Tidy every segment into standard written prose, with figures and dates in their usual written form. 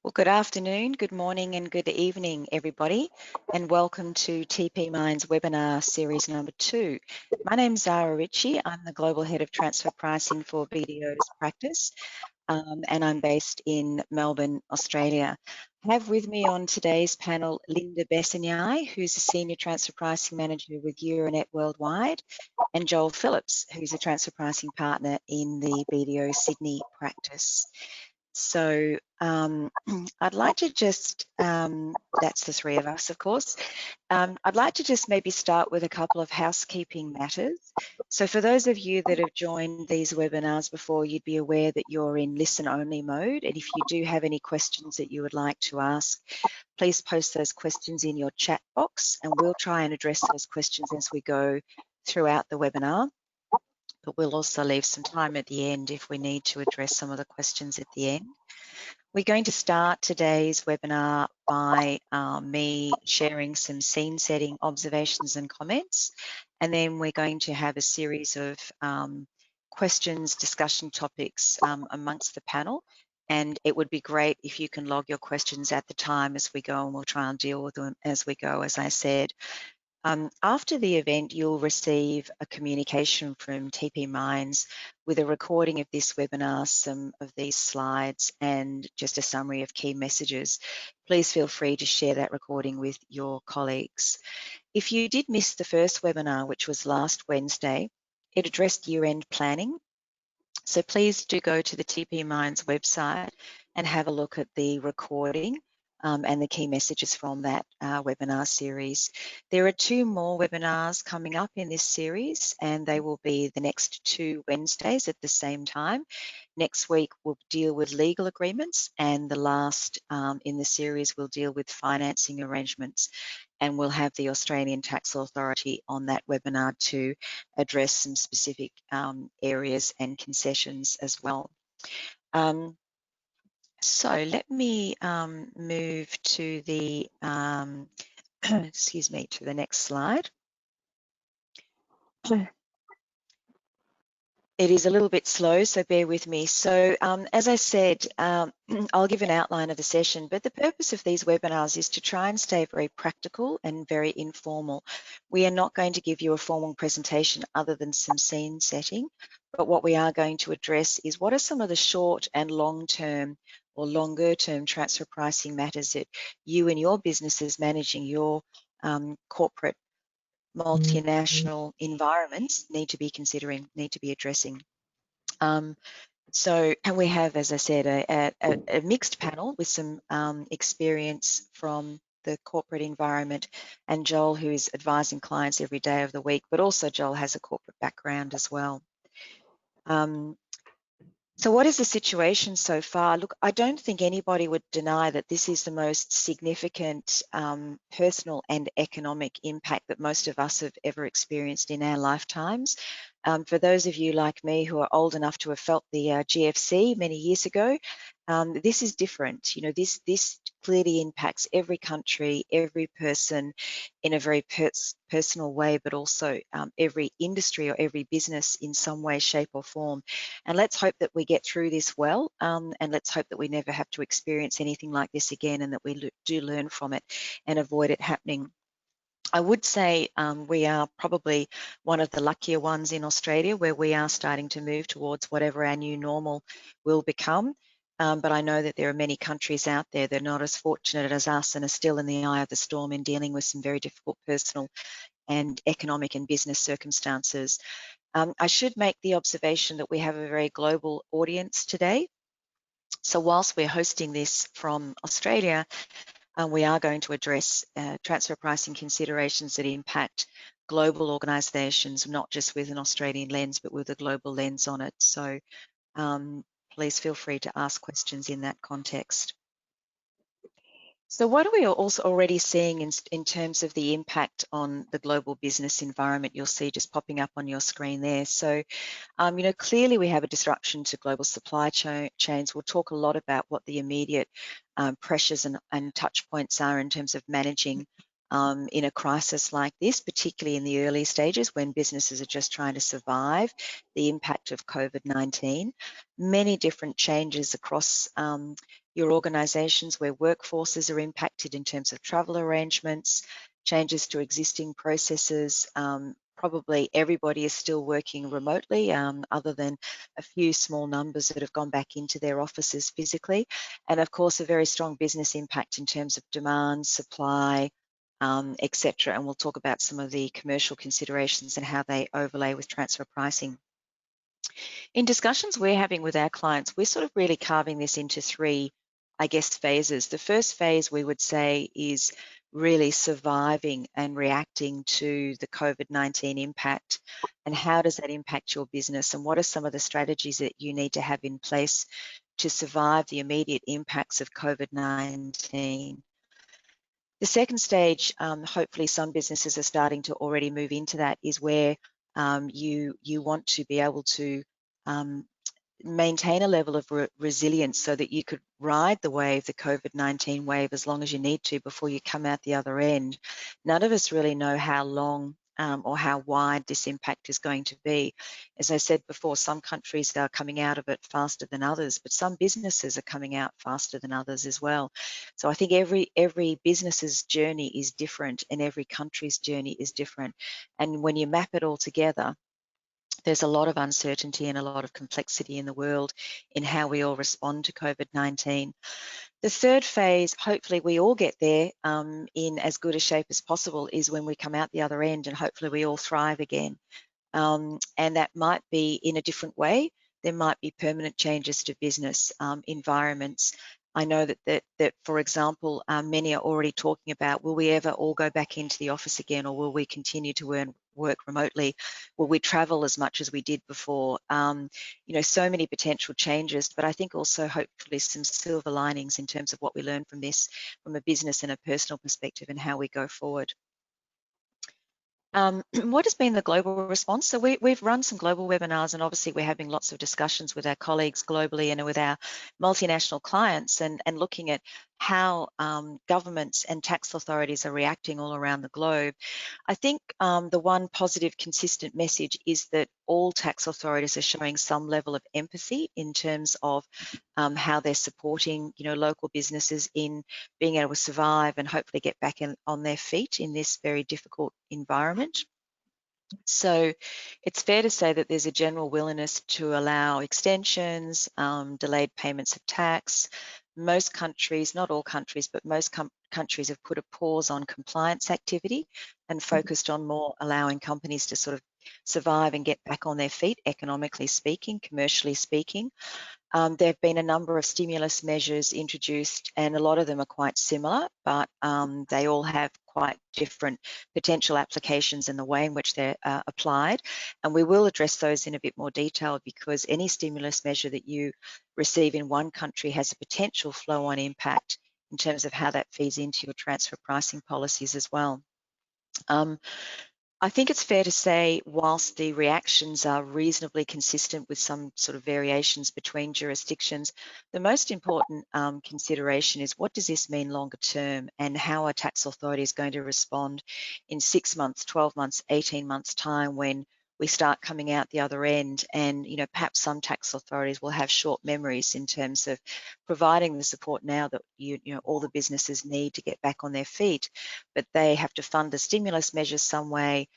Well, good afternoon, good morning, and good evening, everybody, and welcome to TP Mind's webinar series number 2. My name's Zara Ritchie. I'm the Global Head of Transfer Pricing for BDO's practice, and I'm based in Melbourne, Australia. I have with me on today's panel Linda Bessignai, who's a Senior Transfer Pricing Manager with Euronet Worldwide, and Joel Phillips, who's a Transfer Pricing Partner in the BDO Sydney practice. So I'd like to just, that's the three of us, of course. I'd like to just maybe start with a couple of housekeeping matters. So for those of you that have joined these webinars before, you'd be aware that you're in listen-only mode. And if you do have any questions that you would like to ask, please post those questions in your chat box, and we'll try and address those questions as we go throughout the webinar. But we'll also leave some time at the end if we need to address some of the questions at the end. We're going to start today's webinar by me sharing some scene setting observations and comments, and then we're going to have a series of questions, discussion topics amongst the panel, and it would be great if you can log your questions at the time as we go, and we'll try and deal with them as we go, as I said. After the event, you'll receive a communication from TP Minds with a recording of this webinar, some of these slides, and just a summary of key messages. Please feel free to share that recording with your colleagues. If you did miss the first webinar, which was last Wednesday, it addressed year-end planning. So please do go to the TP Minds website and have a look at the recording and the key messages from that webinar series. There are 2 more webinars coming up in this series, and they will be the next 2 Wednesdays at the same time. Next week we'll deal with legal agreements, and the last in the series will deal with financing arrangements, and we'll have the Australian Tax Authority on that webinar to address some specific areas and concessions as well. So let me move to the, excuse me, to the next slide. It is a little bit slow, so bear with me. So as I said, I'll give an outline of the session, but the purpose of these webinars is to try and stay very practical and very informal. We are not going to give you a formal presentation other than some scene setting, but what we are going to address is what are some of the short and long-term or longer-term transfer pricing matters that you and your businesses managing your corporate multinational environments need to be considering, need to be addressing. So we have, as I said, a mixed panel with some experience from the corporate environment, and Joel, who is advising clients every day of the week, but also Joel has a corporate background as well. So what is the situation so far? Look, I don't think anybody would deny that this is the most significant personal and economic impact that most of us have ever experienced in our lifetimes. For those of you like me who are old enough to have felt the GFC many years ago, this is different. You know, this clearly impacts every country, every person in a very personal way, but also every industry or every business in some way, shape or form. And let's hope that we get through this well, and let's hope that we never have to experience anything like this again, and that we do learn from it and avoid it happening. I would say we are probably one of the luckier ones in Australia, where we are starting to move towards whatever our new normal will become. But I know that there are many countries out there that are not as fortunate as us and are still in the eye of the storm and dealing with some very difficult personal and economic and business circumstances. I should make the observation that we have a very global audience today. So whilst we're hosting this from Australia, we are going to address transfer pricing considerations that impact global organisations, not just with an Australian lens, but with a global lens on it. So please feel free to ask questions in that context. So what are we also already seeing in terms of the impact on the global business environment? You'll see just popping up on your screen there. So, you know, clearly we have a disruption to global supply chains. We'll talk a lot about what the immediate pressures and touch points are in terms of managing in a crisis like this, particularly in the early stages when businesses are just trying to survive the impact of COVID-19. Many different changes across your organisations where workforces are impacted in terms of travel arrangements, changes to existing processes. Probably everybody is still working remotely, other than a few small numbers that have gone back into their offices physically. And of course, a very strong business impact in terms of demand, supply, etc. And we'll talk about some of the commercial considerations and how they overlay with transfer pricing. In discussions we're having with our clients, we're sort of really carving this into three, I guess, phases. The first phase we would say is really surviving and reacting to the COVID-19 impact, and how does that impact your business, and what are some of the strategies that you need to have in place to survive the immediate impacts of COVID-19. The second stage, hopefully some businesses are starting to already move into that, is where you want to be able to maintain a level of resilience so that you could ride the wave, the COVID-19 wave, as long as you need to before you come out the other end. None of us really know how long or how wide this impact is going to be. As I said before, some countries are coming out of it faster than others, but some businesses are coming out faster than others as well. So I think every business's journey is different, and every country's journey is different. And when you map it all together, there's a lot of uncertainty and a lot of complexity in the world in how we all respond to COVID-19. The third phase, hopefully we all get there in as good a shape as possible, is when we come out the other end, and hopefully we all thrive again. And that might be in a different way. There might be permanent changes to business environments. I know that for example, many are already talking about, will we ever all go back into the office again, or will we continue to work remotely? Will we travel as much as we did before? You know, so many potential changes, but I think also hopefully some silver linings in terms of what we learn from this, from a business and a personal perspective, and how we go forward. What has been the global response? So we've run some global webinars, and obviously we're having lots of discussions with our colleagues globally and with our multinational clients, and looking at how governments and tax authorities are reacting all around the globe. I think the one positive consistent message is that all tax authorities are showing some level of empathy in terms of how they're supporting, you know, local businesses in being able to survive and hopefully get back on their feet in this very difficult environment. So it's fair to say that there's a general willingness to allow extensions, delayed payments of tax. Most countries, not all countries, but most countries have put a pause on compliance activity and focused on more allowing companies to sort of survive and get back on their feet, economically speaking, commercially speaking. There have been a number of stimulus measures introduced, and a lot of them are quite similar, but they all have quite different potential applications in the way in which they're applied. And we will address those in a bit more detail, because any stimulus measure that you receive in one country has a potential flow-on impact in terms of how that feeds into your transfer pricing policies as well. I think it's fair to say, whilst the reactions are reasonably consistent with some sort of variations between jurisdictions, the most important consideration is, what does this mean longer term, and how are tax authorities going to respond in 6 months, 12 months, 18 months time, when we start coming out the other end? And, you know, perhaps some tax authorities will have short memories in terms of providing the support now that you know all the businesses need to get back on their feet, but they have to fund the stimulus measures some way.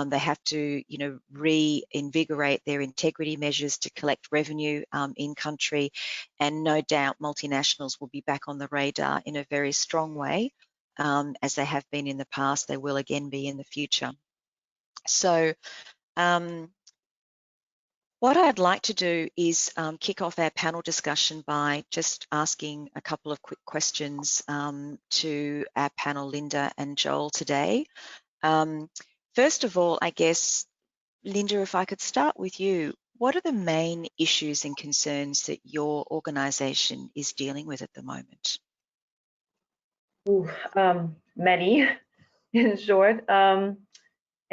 They have to, you know, reinvigorate their integrity measures to collect revenue in country, and no doubt multinationals will be back on the radar in a very strong way, as they have been in the past. They will again be in the future. So what I'd like to do is kick off our panel discussion by just asking a couple of quick questions to our panel, Linda and Joel, today. First of all, I guess, Linda, if I could start with you, what are the main issues and concerns that your organisation is dealing with at the moment? Many, in short. I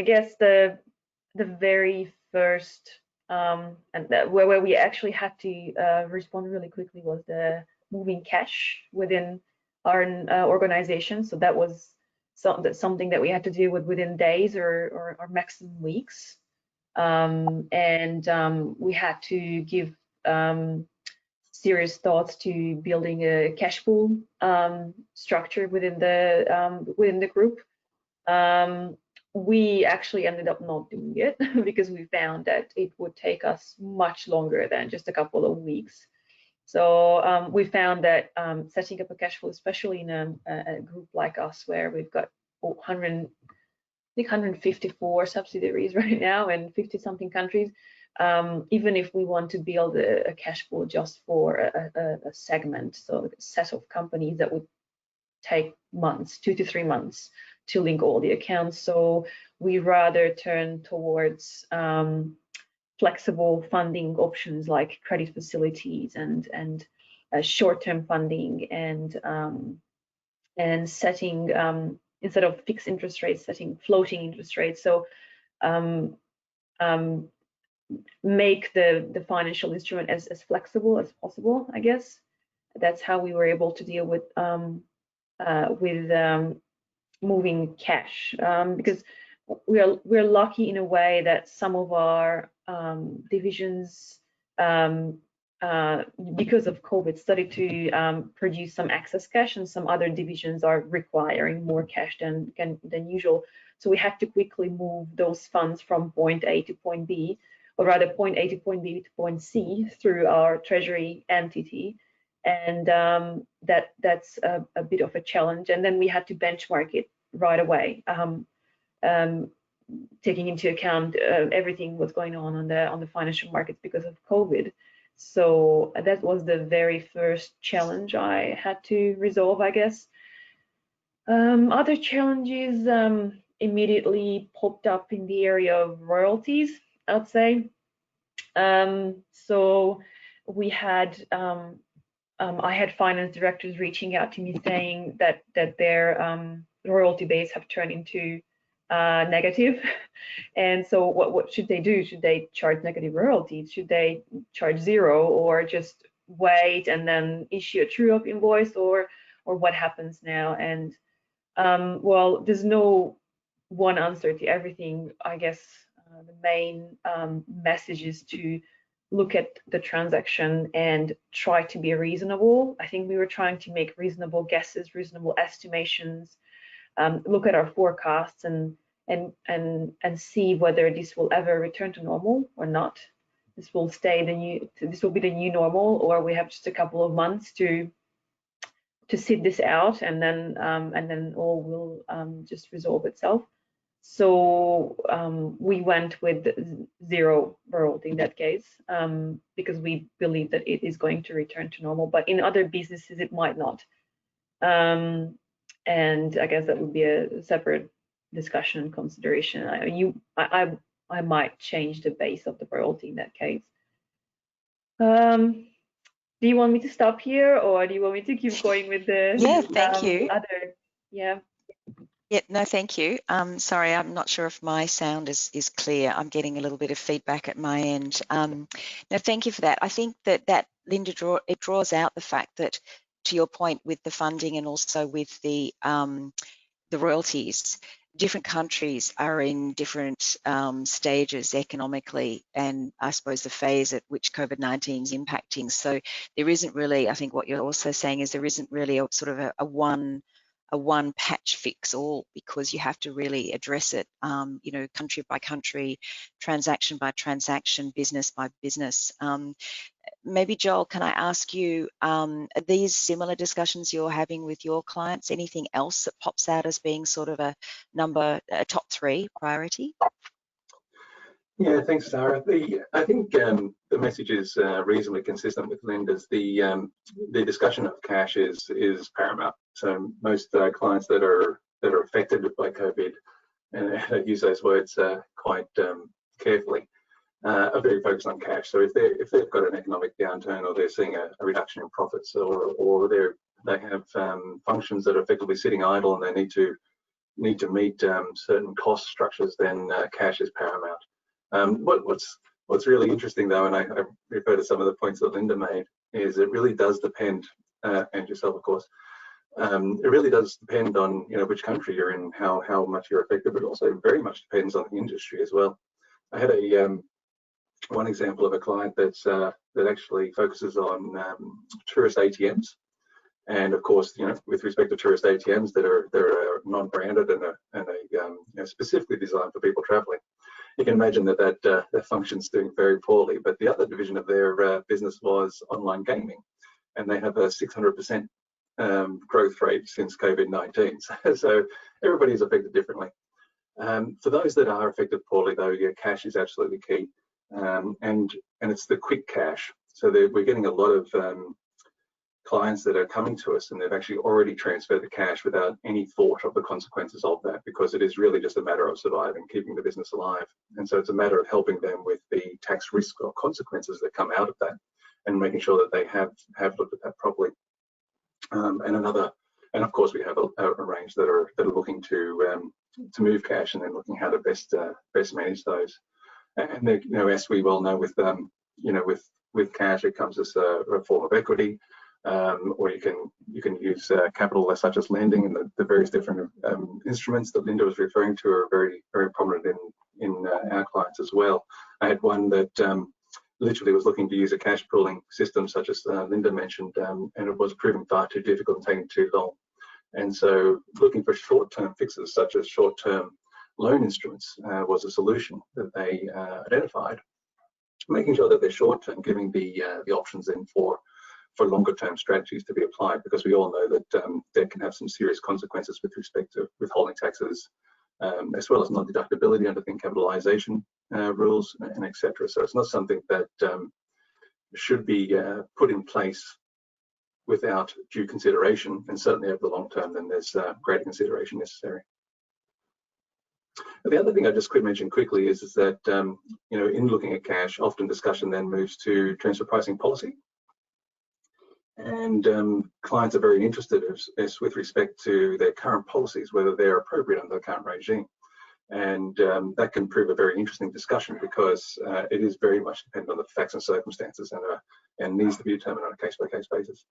guess the very first where we actually had to respond really quickly was the moving cash within our organization. So that was something that we had to deal with within days or maximum weeks. We had to give serious thoughts to building a cash pool structure within the group. We actually ended up not doing it because we found that it would take us much longer than just a couple of weeks. So we found that setting up a cash flow, especially in a group like us where we've got 100, I think 154 subsidiaries right now in 50 something countries, even if we want to build a cash flow just for a segment, so a set of companies, that would take months, 2 to 3 months to link all the accounts. So we rather turn towards flexible funding options like credit facilities and short-term funding, and setting instead of fixed interest rates, setting floating interest rates. So um, um, make the financial instrument as flexible as possible, I guess. That's how we were able to deal with moving cash, because we're lucky in a way that some of our divisions, because of COVID, started to produce some excess cash, and some other divisions are requiring more cash than usual. So we had to quickly move those funds from point A to point B, or rather point A to point B to point C, through our treasury entity. And that's a bit of a challenge. And then we had to benchmark it right away, taking into account everything what's going on the financial markets because of COVID. So that was the very first challenge I had to resolve, I guess. Other challenges immediately popped up in the area of royalties, I'd say. So we had I had finance directors reaching out to me saying that their royalty base have turned into negative, and so what should they do? Should they charge negative royalties? Should they charge zero, or just wait and then issue a true-up invoice, or what happens now? And well, there's no one answer to everything. I guess the main message is to look at the transaction and try to be reasonable. I think we were trying to make reasonable guesses, reasonable estimations, look at our forecasts and see whether this will ever return to normal or not. This will be the new normal, or we have just a couple of months to sit this out, and then all will just resolve itself. So we went with zero royalty in that case, because we believe that it is going to return to normal. But in other businesses, it might not. And I guess that would be a separate discussion and consideration. I might change the base of the royalty in that case. Do you want me to stop here, or do you want me to keep going with the thank you. other? Yeah. Yeah, no, thank you. Sorry, I'm not sure if my sound is clear. I'm getting a little bit of feedback at my end. No, thank you for that. I think that Linda, it draws out the fact that, to your point with the funding and also with the royalties, different countries are in different stages economically, and I suppose the phase at which COVID-19 is impacting. So there isn't really, I think what you're also saying is there isn't really a sort of a one patch fix all, because you have to really address it, you know, country by country, transaction by transaction, business by business. Maybe Joel, can I ask you, are these similar discussions you're having with your clients? Anything else that pops out as being sort of a top 3 priority? Yeah, thanks, Sarah. I think the message is reasonably consistent with Linda's. The discussion of cash is paramount. So most clients that are affected by COVID, and I use those words quite carefully, are very focused on cash. So if they've got an economic downturn, or they're seeing a reduction in profits, or they have functions that are effectively sitting idle and they need to meet certain cost structures, then cash is paramount. What's really interesting though, and I refer to some of the points that Linda made, is it really does depend, and yourself of course, it really does depend on, you know, which country you're in, how much you're affected, but also very much depends on the industry as well. I had one example of a client that's that actually focuses on tourist ATMs. And of course, with respect to tourist ATMs that are non-branded and specifically designed for people traveling, you can imagine that function's doing very poorly. But the other division of their business was online gaming, and they have a 600% growth rate since COVID-19. So everybody's affected differently. For those that are affected poorly, though, yeah, cash is absolutely key, and it's the quick cash. So we're getting a lot of clients that are coming to us and they've actually already transferred the cash without any thought of the consequences of that, because it is really just a matter of surviving, keeping the business alive. And so it's a matter of helping them with the tax risk or consequences that come out of that, and making sure that they have looked at that properly. And of course we have a range that are looking to move cash, and then looking how to best manage those. And they, as we well know, with cash, it comes as a form of equity. Or you can use capital such as lending, and the various different instruments that Linda was referring to are very, very prominent in our clients as well. I had one that literally was looking to use a cash pooling system such as Linda mentioned, and it was proving far too difficult and taking too long. And so looking for short-term fixes such as short-term loan instruments was a solution that they identified, making sure that they're short-term, giving the options in for longer term strategies to be applied, because we all know that that can have some serious consequences with respect to withholding taxes, as well as non-deductibility under thin capitalization rules, and etc. So it's not something that should be put in place without due consideration, and certainly over the long term then there's greater consideration necessary. The other thing I just could mention quickly is that in looking at cash, often discussion then moves to transfer pricing policy. And clients are very interested as with respect to their current policies, whether they're appropriate under the current regime. And that can prove a very interesting discussion, because it is very much dependent on the facts and circumstances, and needs to be determined on a case-by-case basis.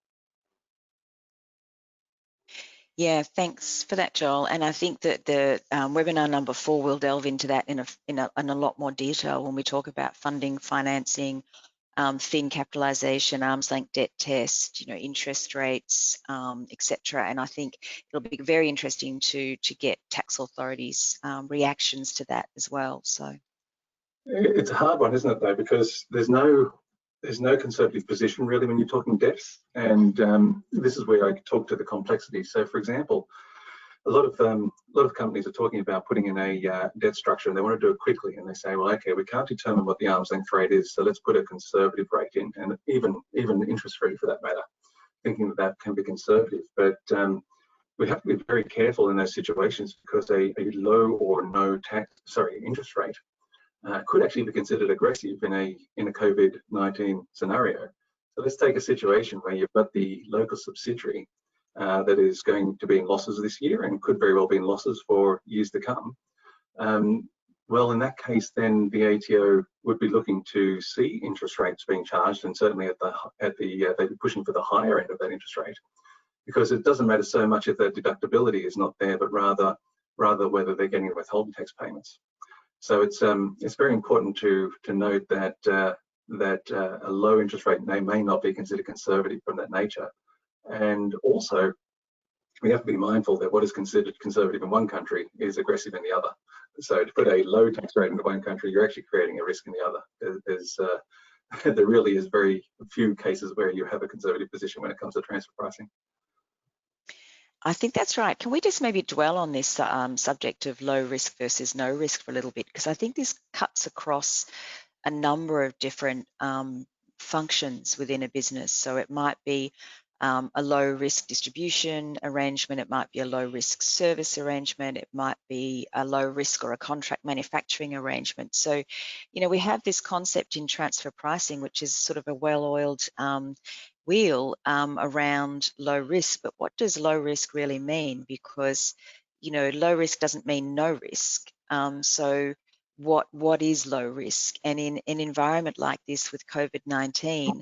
Yeah, thanks for that, Joel. And I think that the webinar number 4 will delve into that in a lot more detail when we talk about funding, financing, thin capitalization, arm's length debt test, interest rates, etc. And I think it'll be very interesting to get tax authorities' reactions to that as well. So it's a hard one, isn't it, though, because there's no conservative position really when you're talking debts, and this is where I talk to the complexity. So, for example, a lot of companies are talking about putting in a debt structure, and they want to do it quickly, and they say, well, okay, we can't determine what the arm's length rate is, so let's put a conservative rate in, and even interest free for that matter, thinking that can be conservative. But we have to be very careful in those situations, because a low or no interest rate could actually be considered aggressive in a COVID-19 scenario. So let's take a situation where you've got the local subsidiary that is going to be in losses this year, and could very well be in losses for years to come. Well, in that case, then the ATO would be looking to see interest rates being charged, and certainly they'd be pushing for the higher end of that interest rate, because it doesn't matter so much if the deductibility is not there, but rather whether they're getting withholding tax payments. So it's very important to note that a low interest rate may not be considered conservative from that nature. And also, we have to be mindful that what is considered conservative in one country is aggressive in the other. So to put a low tax rate into one country, you're actually creating a risk in the other. There really is very few cases where you have a conservative position when it comes to transfer pricing. I think that's right. Can we just maybe dwell on this subject of low risk versus no risk for a little bit? Because I think this cuts across a number of different functions within a business. So it might be a low risk distribution arrangement, it might be a low risk service arrangement, it might be a low risk or a contract manufacturing arrangement. So, we have this concept in transfer pricing, which is sort of a well-oiled wheel around low risk. But what does low risk really mean? Because, low risk doesn't mean no risk. So what is low risk? And in an environment like this with COVID-19,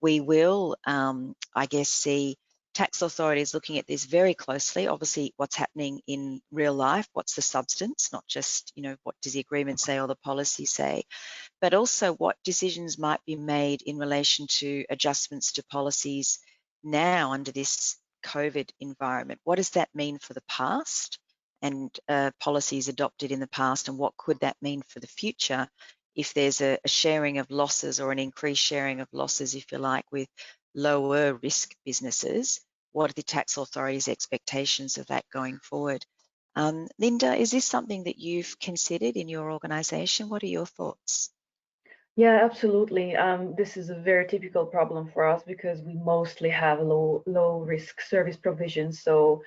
we will, I guess, see tax authorities looking at this very closely. Obviously, what's happening in real life, what's the substance, not just, what does the agreement say or the policy say, but also what decisions might be made in relation to adjustments to policies now under this COVID environment. What does that mean for the past and policies adopted in the past, and what could that mean for the future if there's a sharing of losses or an increased sharing of losses, if you like, with lower risk businesses? What are the tax authorities' expectations of that going forward? Linda, is this something that you've considered in your organisation? What are your thoughts? Yeah, absolutely. This is a very typical problem for us because we mostly have low risk service provisions. So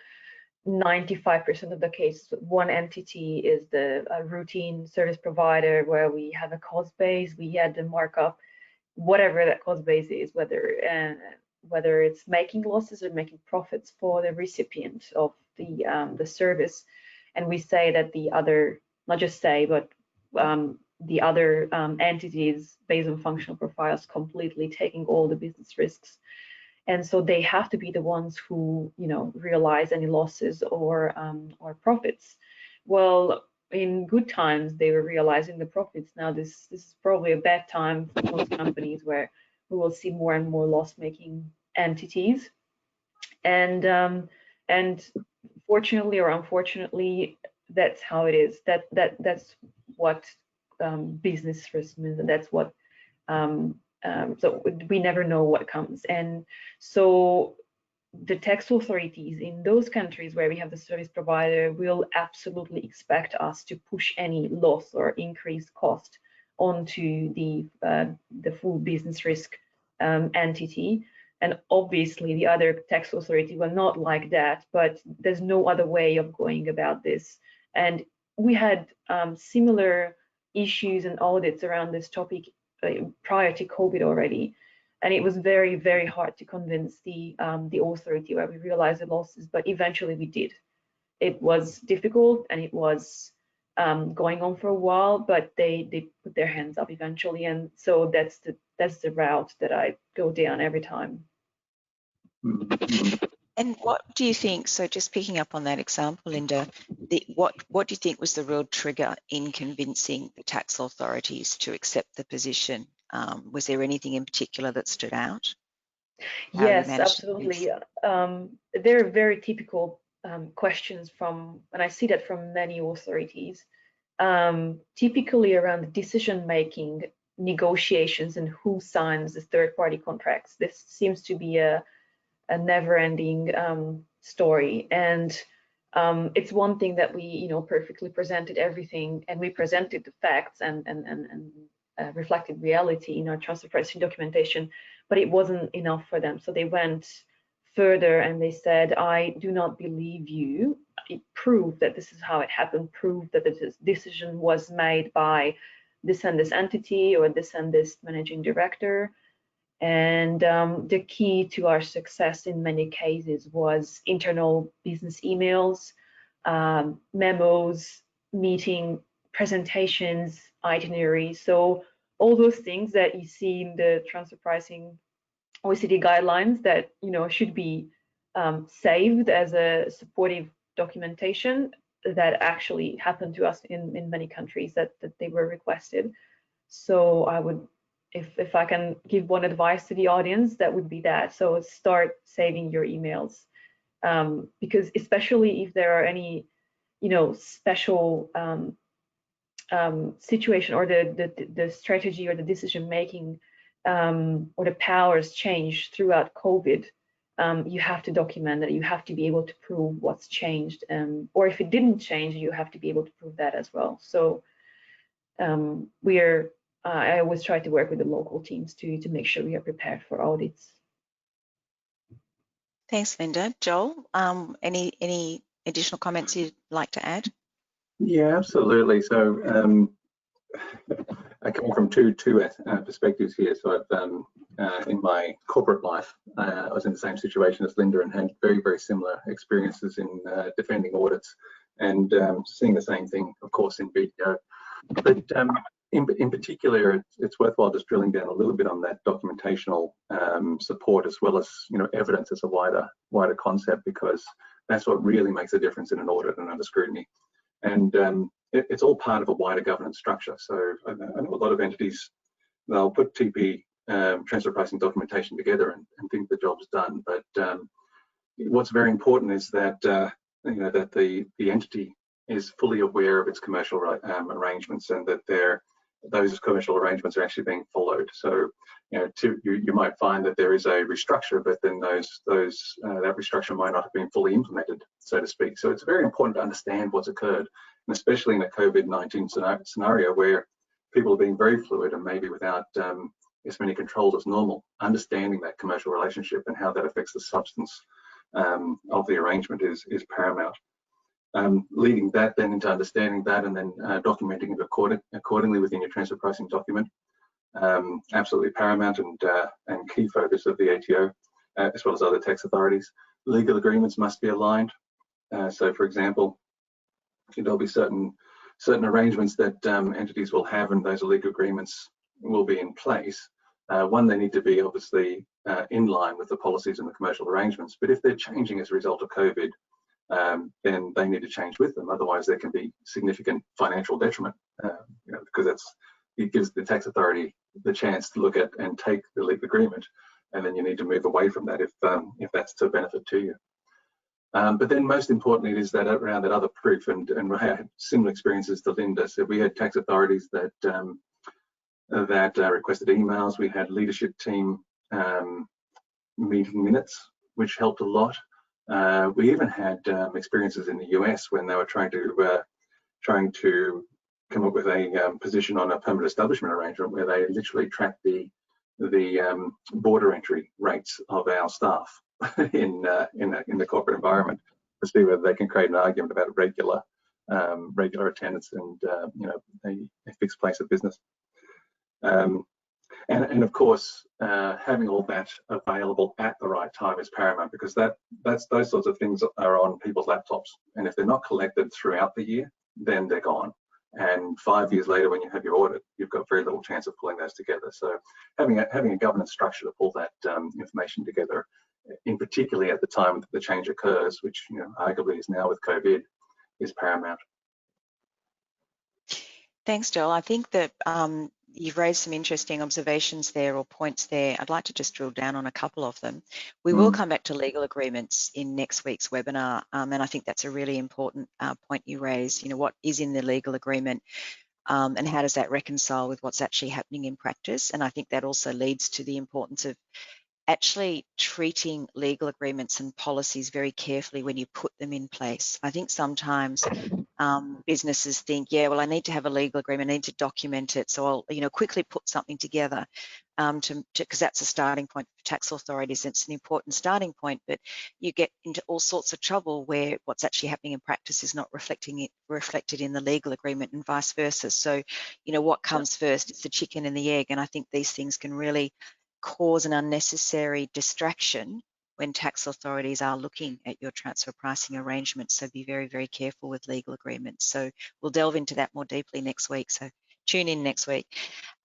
95% of the cases, one entity is the routine service provider where we have a cost base, we add the markup, whatever that cost base is, whether it's making losses or making profits for the recipient of the service. And we say that the other, not just say, but the other entities based on functional profiles completely taking all the business risks. And so they have to be the ones who, realize any losses or profits. Well, in good times, they were realizing the profits. Now, this is probably a bad time for most companies where we will see more and more loss-making entities. And fortunately or unfortunately, that's how it is. That's what business risk means, and that's what so we never know what comes. And so the tax authorities in those countries where we have the service provider will absolutely expect us to push any loss or increased cost onto the full business risk entity. And obviously the other tax authority will not like that, but there's no other way of going about this. And we had similar issues and audits around this topic prior to COVID already, and it was very, very hard to convince the authority where we realized the losses, but eventually we did. It was difficult and it was going on for a while, but they put their hands up eventually, and so that's the route that I go down every time. And what do you think, so just picking up on that example, Linda, what do you think was the real trigger in convincing the tax authorities to accept the position? Was there anything in particular that stood out? Yes, absolutely. There are very typical questions from, and I see that from many authorities, typically around decision-making, negotiations, and who signs the third-party contracts. This seems to be a never-ending story, and it's one thing that we perfectly presented everything, and we presented the facts and reflected reality in our transfer pricing documentation, but it wasn't enough for them. So they went further and they said, I do not believe you. It proved that this is how it happened, proved that the decision was made by this and this entity or this and this managing director. And the key to our success in many cases was internal business emails, memos, meeting presentations, itineraries. So all those things that you see in the transfer pricing OECD guidelines that should be saved as a supportive documentation, that actually happened to us in many countries that they were requested. So I would, if I can give one advice to the audience, that would be that. So start saving your emails, because especially if there are any, special situation or the strategy or the decision making or the powers change throughout COVID, you have to document that. You have to be able to prove what's changed, or if it didn't change, you have to be able to prove that as well. So I always try to work with the local teams to make sure we are prepared for audits. Thanks, Linda. Joel, any additional comments you'd like to add? Yeah, absolutely. So I come from two perspectives here. So I've in my corporate life, I was in the same situation as Linda and had very, very similar experiences in defending audits and seeing the same thing, of course, in BDO. But in particular, it's worthwhile just drilling down a little bit on that documentational support, as well as evidence as a wider concept, because that's what really makes a difference in an audit and under scrutiny. And it's all part of a wider governance structure. So I know a lot of entities, they'll put TP transfer pricing documentation together and think the job's done. But what's very important is that that the entity is fully aware of its commercial arrangements, and that those commercial arrangements are actually being followed. So you might find that there is a restructure, but then that restructure might not have been fully implemented, so to speak. So it's very important to understand what's occurred, and especially in a COVID-19 scenario where people are being very fluid and maybe without as many controls as normal. Understanding that commercial relationship and how that affects the substance of the arrangement is paramount. Leading that then into understanding that, and then documenting it accordingly within your transfer pricing document. Absolutely paramount and key focus of the ATO, as well as other tax authorities. Legal agreements must be aligned. So, for example, there'll be certain arrangements that entities will have, and those legal agreements will be in place. One, they need to be obviously in line with the policies and the commercial arrangements. But if they're changing as a result of COVID, then they need to change with them. Otherwise, there can be significant financial detriment, because it gives the tax authority the chance to look at and take the legal agreement, and then you need to move away from that if that's to benefit to you. But then most importantly is that around that other proof, and we had similar experiences to Linda. So we had tax authorities that requested emails. We had leadership team meeting minutes, which helped a lot. We even had experiences in the US when they were trying to come up with a position on a permanent establishment arrangement, where they literally tracked the border entry rates of our staff in the corporate environment, to see whether they can create an argument about regular attendance and a fixed place of business. And of course, having all that available at the right time is paramount, because those sorts of things are on people's laptops, and if they're not collected throughout the year, then they're gone. And 5 years later, when you have your audit, you've got very little chance of pulling those together. So having a governance structure to pull that information together, in particularly at the time that the change occurs, which arguably is now with COVID, is paramount. Thanks, Joel. I think that you've raised some interesting observations there, or points there. I'd like to just drill down on a couple of them. We will come back to legal agreements in next week's webinar, and I think that's a really important point you raised. What is in the legal agreement, and how does that reconcile with what's actually happening in practice? And I think that also leads to the importance of actually treating legal agreements and policies very carefully when you put them in place. I think sometimes businesses think, yeah, well, I need to have a legal agreement, I need to document it, so I'll quickly put something together, because that's a starting point for tax authorities. It's an important starting point, but you get into all sorts of trouble where what's actually happening in practice is not reflected in the legal agreement, and vice versa. So, what comes first? It's the chicken and the egg, and I think these things can really cause an unnecessary distraction when tax authorities are looking at your transfer pricing arrangements. So be very, very careful with legal agreements. So we'll delve into that more deeply next week. So tune in next week.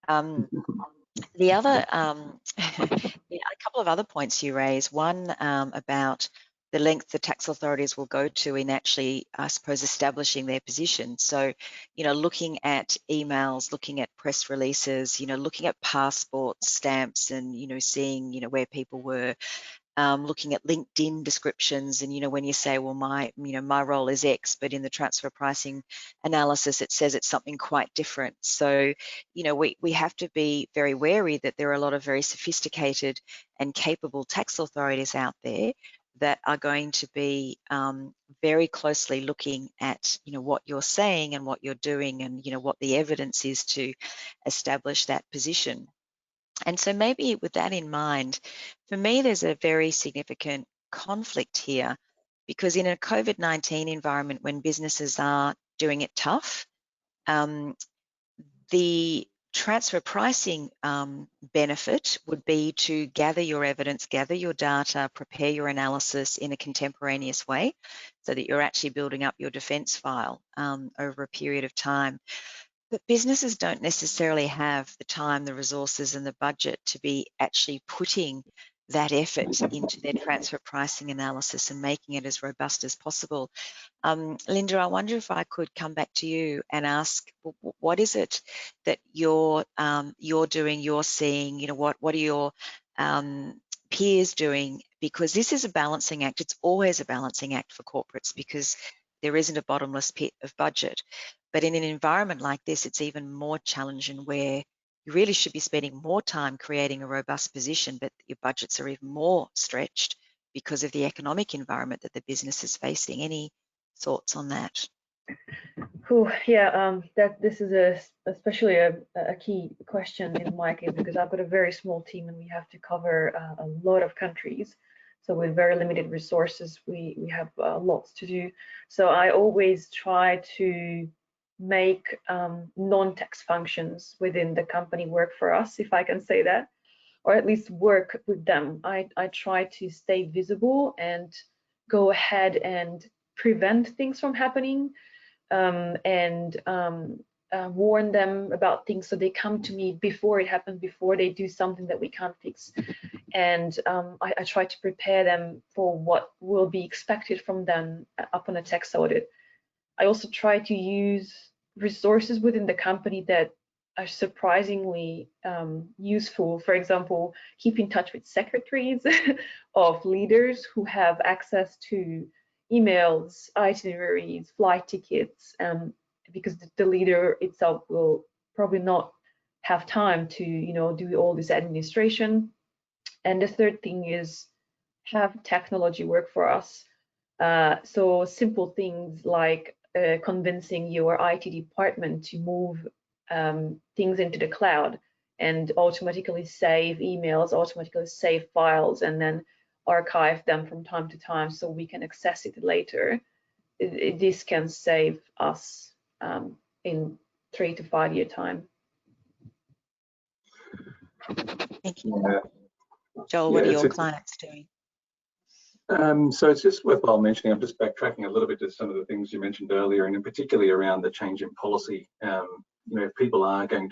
The other, a couple of other points you raised. One about the length the tax authorities will go to in actually, I suppose, establishing their position. So, looking at emails, looking at press releases, looking at passports, stamps, and, seeing, where people were. Looking at LinkedIn descriptions, and when you say, well, my role is X, but in the transfer pricing analysis it says it's something quite different. So we have to be very wary that there are a lot of very sophisticated and capable tax authorities out there that are going to be very closely looking at what you're saying and what you're doing, and what the evidence is to establish that position. And so maybe with that in mind, for me, there's a very significant conflict here, because in a COVID-19 environment, when businesses are doing it tough, the transfer pricing benefit would be to gather your evidence, gather your data, prepare your analysis in a contemporaneous way, so that you're actually building up your defence file over a period of time. But businesses don't necessarily have the time, the resources, and the budget to be actually putting that effort into their transfer pricing analysis and making it as robust as possible. Linda, I wonder if I could come back to you and ask, what is it that you're doing, you're seeing? You know, what are your peers doing? Because this is a balancing act. It's always a balancing act for corporates because there isn't a bottomless pit of budget. But in an environment like this, it's even more challenging where you really should be spending more time creating a robust position, but your budgets are even more stretched because of the economic environment that the business is facing. Any thoughts on that? Yeah, that this is especially a key question in my case because I've got a very small team and we have to cover a lot of countries. So with very limited resources, we have lots to do. So I always try to make non-tax functions within the company work for us, if I can say that, or at least work with them. I try to stay visible and go ahead and prevent things from happening. And warn them about things so they come to me before it happens, before they do something that we can't fix. And I try to prepare them for what will be expected from them upon a tax audit. I also try to use resources within the company that are surprisingly useful. For example, keep in touch with secretaries of leaders who have access to emails, itineraries, flight tickets, because the leader itself will probably not have time to, do all this administration. And the third thing is have technology work for us. So simple things like convincing your IT department to move things into the cloud and automatically save emails, automatically save files, and then archive them from time to time so we can access it later. This can save us in 3 to 5 year time. Thank you. Joel, what are your clients doing? So it's just worthwhile mentioning, I'm just backtracking a little bit to some of the things you mentioned earlier, and in particularly around the change in policy. If people are going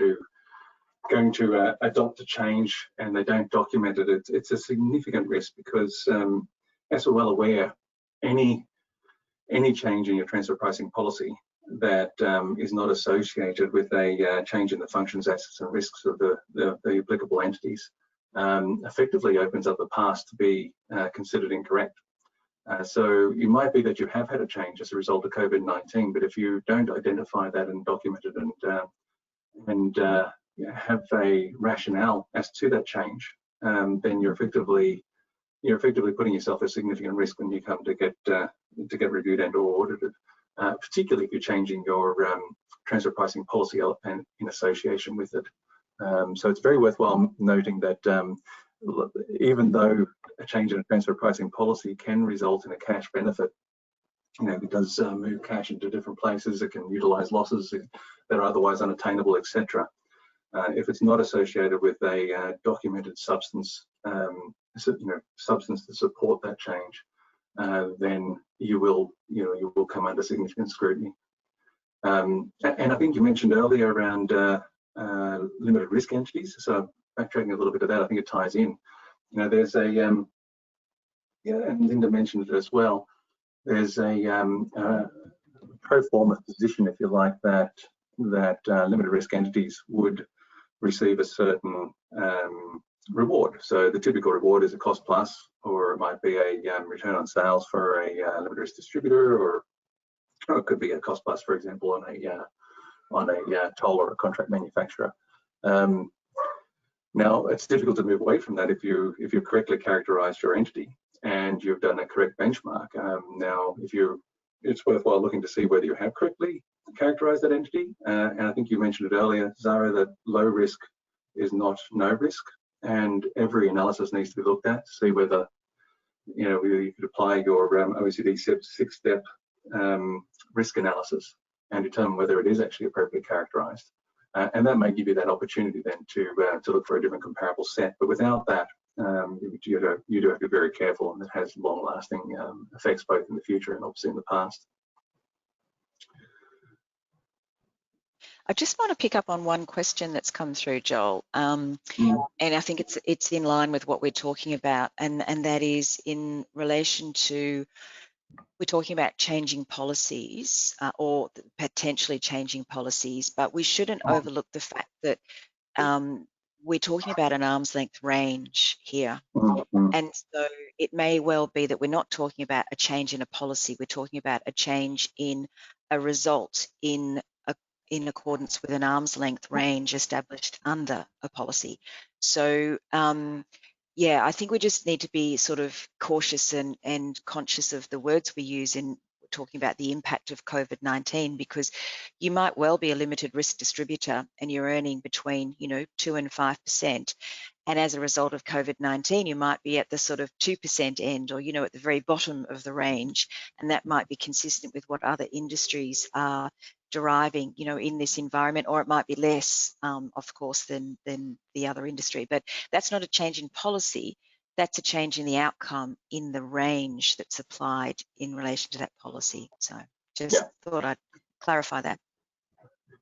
to adopt a change and they don't document it, it's a significant risk because, as we're well aware, any change in your transfer pricing policy that is not associated with a change in the functions, assets, and risks of the applicable entities effectively opens up the path to be considered incorrect. So it might be that you have had a change as a result of COVID-19, but if you don't identify that and document it and have a rationale as to that change, then you're effectively putting yourself at significant risk when you come to get reviewed and or audited, particularly if you're changing your transfer pricing policy and in association with it. So it's very worthwhile noting that even though a change in a transfer pricing policy can result in a cash benefit, it does move cash into different places. It can utilize losses that are otherwise unattainable, etc. If it's not associated with a documented substance, substance to support that change, then you will come under significant scrutiny. And I think you mentioned earlier around limited risk entities. So backtracking a little bit of that, I think it ties in. There's a and Linda mentioned it as well. There's a pro forma position, if you like, that limited risk entities would receive a certain reward. So the typical reward is a cost plus, or it might be a return on sales for a limited risk distributor, or it could be a cost plus, for example, on a toll or a contract manufacturer. Now, it's difficult to move away from that if you've correctly characterized your entity and you've done a correct benchmark. Now, it's worthwhile looking to see whether you have correctly characterized that entity. And I think you mentioned it earlier, Zara, that low risk is not no risk, and every analysis needs to be looked at to see whether you could apply your OECD six-step risk analysis and determine whether it is actually appropriately characterized. And that may give you that opportunity then to look for a different comparable set. But without that, you do have to be very careful, and it has long-lasting effects both in the future and obviously in the past. I just want to pick up on one question that's come through, Joel, and I think it's in line with what we're talking about, and that is in relation to, we're talking about changing policies or potentially changing policies, but we shouldn't overlook the fact that we're talking about an arm's length range here. And so it may well be that we're not talking about a change in a policy, we're talking about a change in a result in accordance with an arm's length range established under a policy. So yeah, I think we just need to be sort of cautious and conscious of the words we use in talking about the impact of COVID-19, because you might well be a limited risk distributor and you're earning between 2 and 5%. And as a result of COVID-19, you might be at the sort of 2% end, or, at the very bottom of the range. And that might be consistent with what other industries are deriving, in this environment, or it might be less, of course, than the other industry. But that's not a change in policy. That's a change in the outcome in the range that's applied in relation to that policy. So just thought I'd clarify that.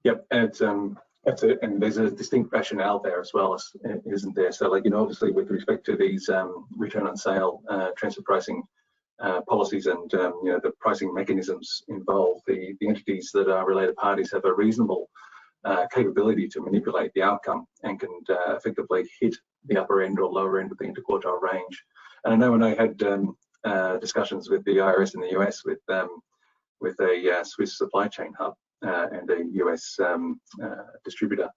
Yep, and and there's a distinct rationale there as well, isn't there? So, obviously, with respect to these return on sale transfer pricing policies and the pricing mechanisms involved, the entities that are related parties have a reasonable capability to manipulate the outcome and can effectively hit the upper end or lower end of the interquartile range. And I know when I had discussions with the IRS in the US with a Swiss supply chain hub and a US distributor,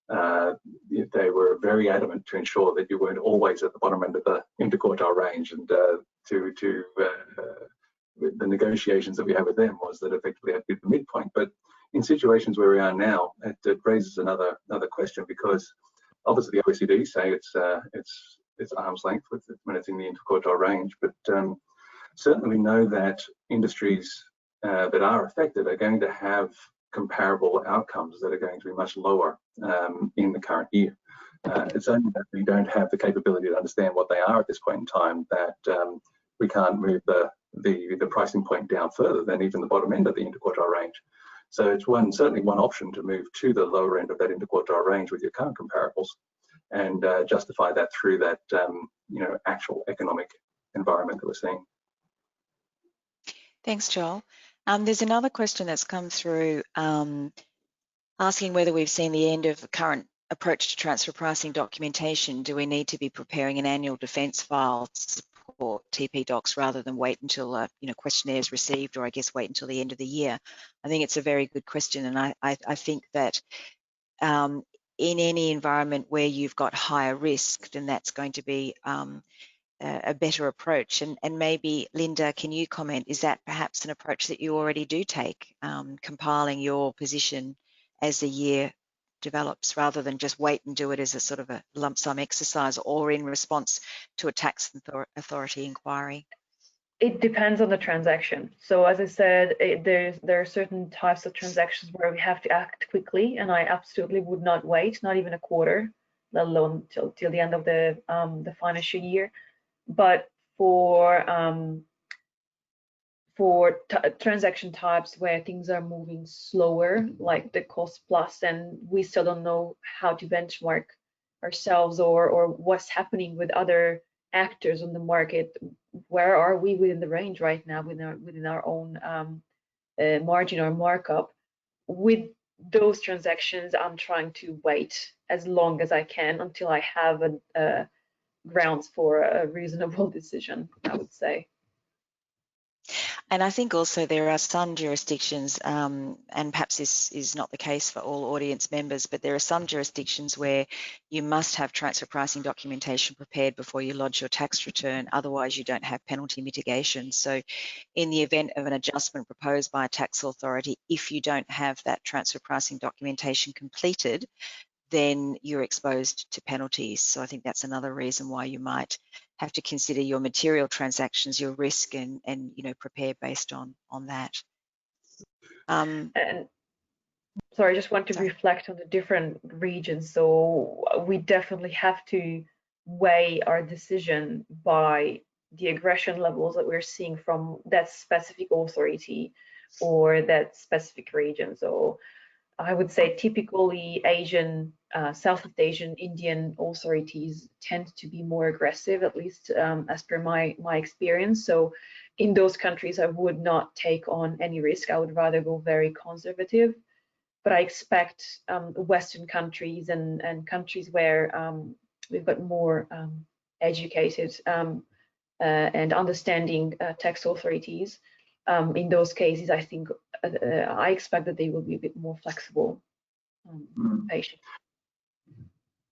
they were very adamant to ensure that you weren't always at the bottom end of the interquartile range, and the negotiations that we have with them was that effectively had to be the midpoint. But in situations where we are now, it raises another question, because obviously the OECD say it's arm's length when it's in the interquartile range, but certainly we know that industries that are affected are going to have comparable outcomes that are going to be much lower in the current year. It's only that we don't have the capability to understand what they are at this point in time that we can't move the pricing point down further than even the bottom end of the interquartile range. So it's certainly one option to move to the lower end of that interquartile range with your current comparables and justify that through that actual economic environment that we're seeing. Thanks, Joel. There's another question that's come through asking whether we've seen the end of the current approach to transfer pricing documentation. Do we need to be preparing an annual defence file to support TP docs rather than wait until a questionnaire is received, or I guess wait until the end of the year? I think it's a very good question, and I think that in any environment where you've got higher risk, then that's going to be a better approach. And maybe, Linda, can you comment, is that perhaps an approach that you already do take, compiling your position as the year develops, rather than just wait and do it as a sort of a lump sum exercise or in response to a tax authority inquiry? It depends on the transaction. So as I said, there are certain types of transactions where we have to act quickly, and I absolutely would not wait, not even a quarter, let alone till the end of the financial year. But for transaction types where things are moving slower, like the cost plus, and we still don't know how to benchmark ourselves or what's happening with other actors on the market, where are we within the range right now within our own margin or markup. With those transactions, I'm trying to wait as long as I can until I have a grounds for a reasonable decision, I would say. And I think also there are some jurisdictions, and perhaps this is not the case for all audience members, but there are some jurisdictions where you must have transfer pricing documentation prepared before you lodge your tax return, otherwise you don't have penalty mitigation. So in the event of an adjustment proposed by a tax authority, if you don't have that transfer pricing documentation completed, then you're exposed to penalties. So I think that's another reason why you might have to consider your material transactions, your risk, and prepare based on that. And sorry, I just want to reflect on the different regions. So we definitely have to weigh our decision by the aggression levels that we're seeing from that specific authority or that specific region. So I would say typically Asian, Southeast Asian, Indian authorities tend to be more aggressive, at least as per my experience. So in those countries, I would not take on any risk. I would rather go very conservative. But I expect Western countries and countries where we've got more educated and understanding tax authorities. In those cases, I think I expect that they will be a bit more flexible, patient.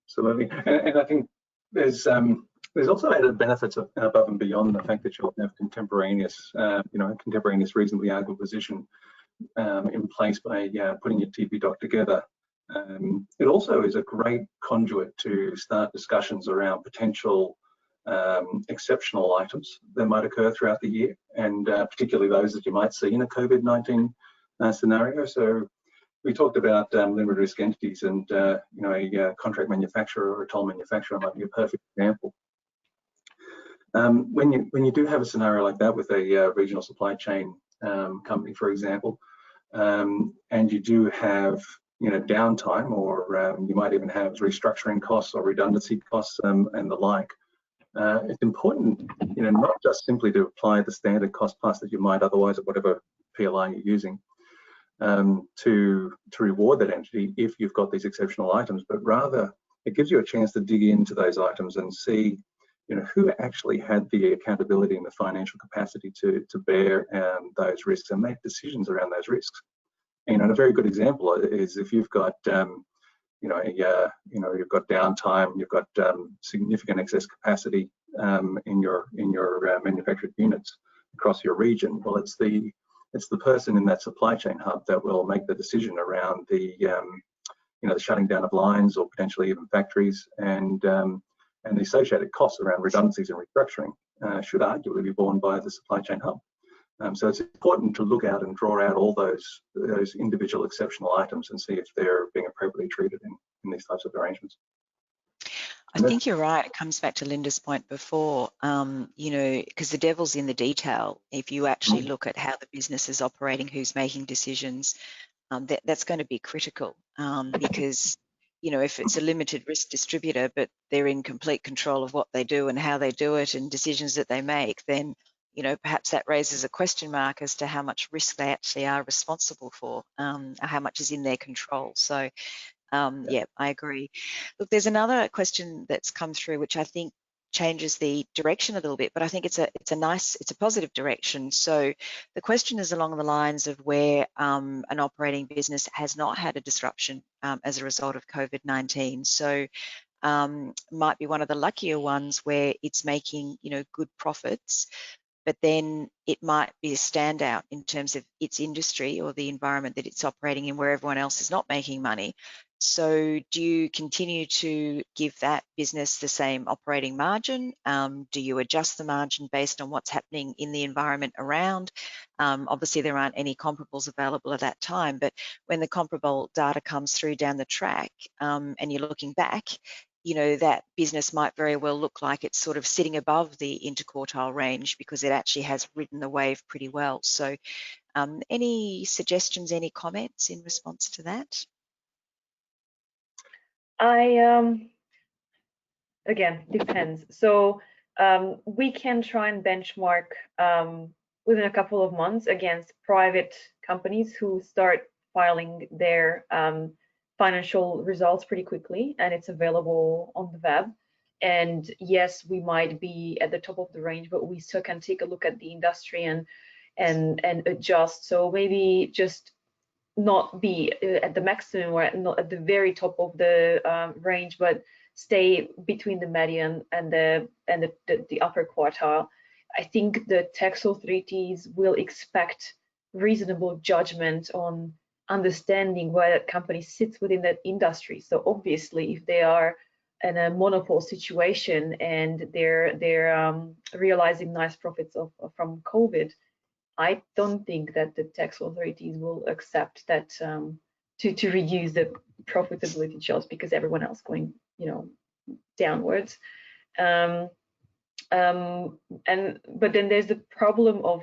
Absolutely, and I think there's also added benefits above and beyond the fact that you'll have contemporaneous, contemporaneous reasonably arguable position in place by putting your TP doc together. It also is a great conduit to start discussions around potential exceptional items that might occur throughout the year, and particularly those that you might see in a COVID-19 scenario. So we talked about limited risk entities, and a contract manufacturer or a toll manufacturer might be a perfect example. When you do have a scenario like that with a regional supply chain company, for example, and you do have downtime, or you might even have restructuring costs or redundancy costs and the like. It's important, not just simply to apply the standard cost plus that you might otherwise at whatever PLI you're using to reward that entity if you've got these exceptional items, but rather it gives you a chance to dig into those items and see who actually had the accountability and the financial capacity to bear those risks and make decisions around those risks. And a very good example is if you've got you've got downtime, you've got significant excess capacity in your manufactured units across your region. Well, it's the person in that supply chain hub that will make the decision around the the shutting down of lines or potentially even factories, and the associated costs around redundancies and restructuring should arguably be borne by the supply chain hub. So it's important to look out and draw out all those individual exceptional items and see if they're being appropriately treated in these types of arrangements. I think you're right. It comes back to Linda's point before, because the devil's in the detail. If you actually look at how the business is operating, who's making decisions, that's going to be critical because, if it's a limited risk distributor, but they're in complete control of what they do and how they do it and decisions that they make, then, perhaps that raises a question mark as to how much risk they actually are responsible for, or how much is in their control. So, yeah, I agree. Look, there's another question that's come through, which I think changes the direction a little bit, but I think it's a positive direction. So the question is along the lines of where an operating business has not had a disruption as a result of COVID-19. So might be one of the luckier ones where it's making good profits, but then it might be a standout in terms of its industry or the environment that it's operating in where everyone else is not making money. So do you continue to give that business the same operating margin? Do you adjust the margin based on what's happening in the environment around? Obviously, there aren't any comparables available at that time, but when the comparable data comes through down the track and you're looking back, that business might very well look like it's sort of sitting above the interquartile range because it actually has ridden the wave pretty well. So any suggestions, any comments in response to that? Again, depends. So we can try and benchmark within a couple of months against private companies who start filing their financial results pretty quickly, and it's available on the web. And yes, we might be at the top of the range, but we still can take a look at the industry and adjust. So maybe just not be at the maximum or not at the very top of the range, but stay between the median and the upper quartile. I think the tax authorities will expect reasonable judgment on understanding where that company sits within that industry. So obviously, if they are in a monopoly situation and they're realizing nice profits from COVID, I don't think that the tax authorities will accept that to reduce the profitability just because everyone else going downwards. But then there's the problem of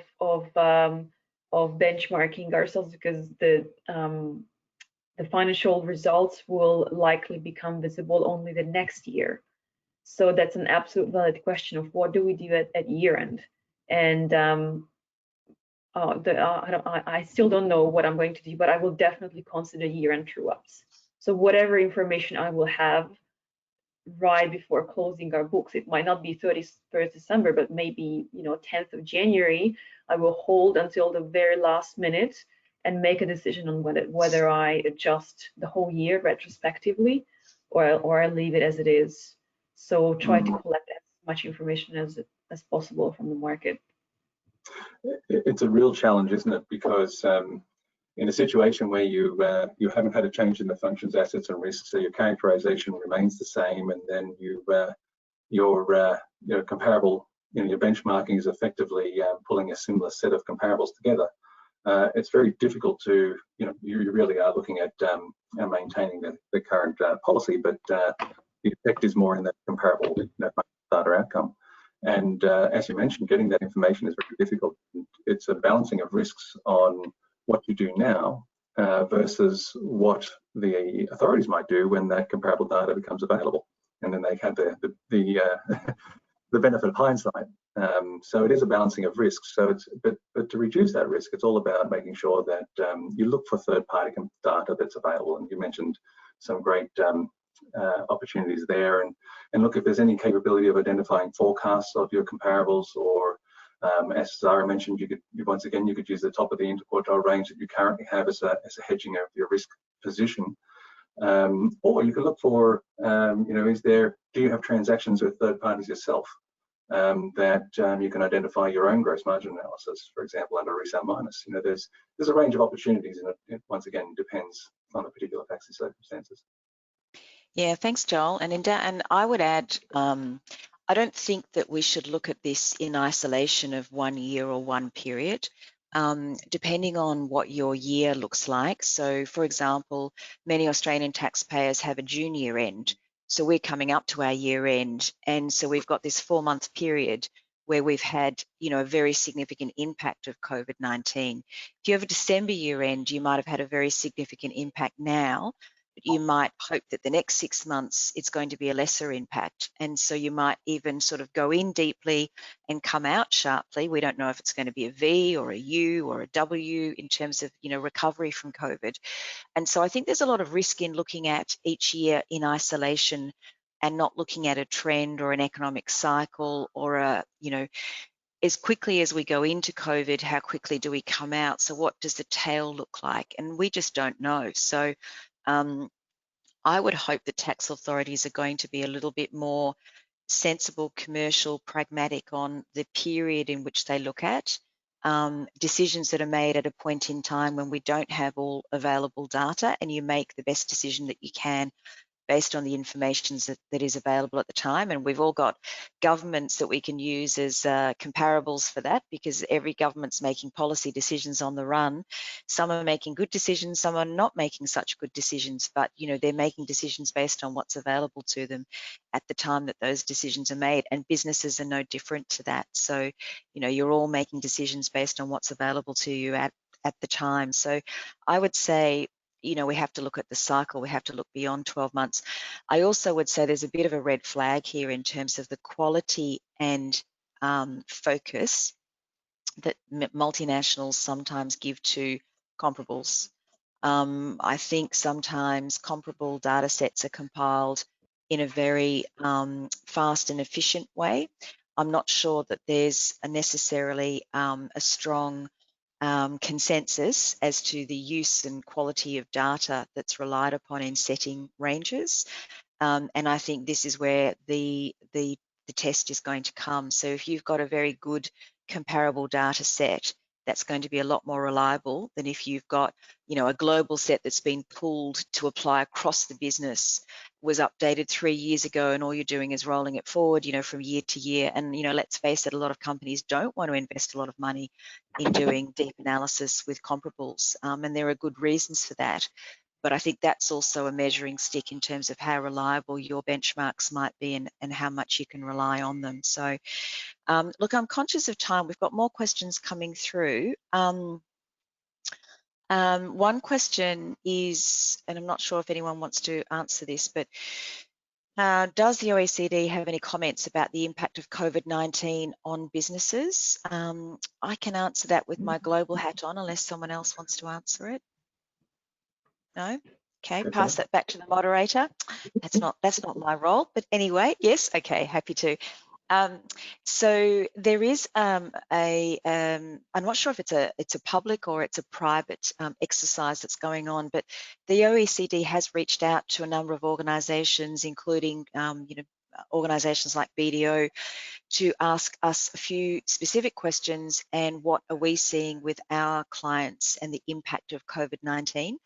benchmarking ourselves because the the financial results will likely become visible only the next year. So that's an absolute valid question of what do we do at year end. And I still don't know what I'm going to do, but I will definitely consider year-end true-ups. So whatever information I will have right before closing our books, it might not be 31st December, but maybe 10th of January, I will hold until the very last minute and make a decision on whether I adjust the whole year retrospectively or I leave it as it is. So try to collect as much information as possible from the market. It's a real challenge, isn't it? Because in a situation where you haven't had a change in the functions, assets, and risks, so your characterization remains the same, and then your comparable, your benchmarking is effectively pulling a similar set of comparables together. It's very difficult to, you really are looking at maintaining the current policy, but the effect is more in that comparable data outcome. And as you mentioned, getting that information is very difficult. It's a balancing of risks on what you do now versus what the authorities might do when that comparable data becomes available, and then they have the benefit of hindsight. So it is a balancing of risks. So but to reduce that risk, it's all about making sure that you look for third-party data that's available. And you mentioned some great opportunities there, and look if there's any capability of identifying forecasts of your comparables, or as Zara mentioned, you could use the top of the interquartile range that you currently have as a hedging of your risk position, or you could look for do you have transactions with third parties yourself that you can identify your own gross margin analysis, for example, under resale minus. There's a range of opportunities, and it once again depends on the particular facts and circumstances. Yeah, thanks, Joel. And I would add, I don't think that we should look at this in isolation of 1 year or one period, depending on what your year looks like. So, for example, many Australian taxpayers have a June year end. So we're coming up to our year end. And so we've got this 4-month period where we've had, a very significant impact of COVID-19. If you have a December year end, you might have had a very significant impact now, but you might hope that the next 6 months it's going to be a lesser impact. And so you might even sort of go in deeply and come out sharply. We don't know if it's going to be a V or a U or a W in terms of, recovery from COVID. And so I think there's a lot of risk in looking at each year in isolation and not looking at a trend or an economic cycle or as quickly as we go into COVID, how quickly do we come out? So what does the tail look like? And we just don't know. So I would hope that tax authorities are going to be a little bit more sensible, commercial, pragmatic on the period in which they look at. Decisions that are made at a point in time when we don't have all available data, and you make the best decision that you can based on the information that is available at the time. And we've all got governments that we can use as comparables for that, because every government's making policy decisions on the run. Some are making good decisions, some are not making such good decisions, but they're making decisions based on what's available to them at the time that those decisions are made, and businesses are no different to that. So you're all making decisions based on what's available to you at the time. So I would say we have to look at the cycle. We have to look beyond 12 months. I also would say there's a bit of a red flag here in terms of the quality and focus that multinationals sometimes give to comparables. I think sometimes comparable data sets are compiled in a very fast and efficient way. I'm not sure that there's necessarily a strong consensus as to the use and quality of data that's relied upon in setting ranges. And I think this is where the test is going to come. So if you've got a very good comparable data set, that's going to be a lot more reliable than if you've got, a global set that's been pulled to apply across the business, was updated 3 years ago, and all you're doing is rolling it forward, from year to year. And, let's face it, a lot of companies don't want to invest a lot of money in doing deep analysis with comparables, and there are good reasons for that. But I think that's also a measuring stick in terms of how reliable your benchmarks might be and how much you can rely on them. So, look, I'm conscious of time. We've got more questions coming through. One question is, and I'm not sure if anyone wants to answer this, but does the OECD have any comments about the impact of COVID-19 on businesses? I can answer that with my global hat on, unless someone else wants to answer it. No? Okay, pass that back to the moderator. That's not my role, but anyway, yes, okay, happy to. So there is I'm not sure if it's a public or it's a private exercise that's going on, but the OECD has reached out to a number of organisations, including organisations like BDO, to ask us a few specific questions and what are we seeing with our clients and the impact of COVID-19.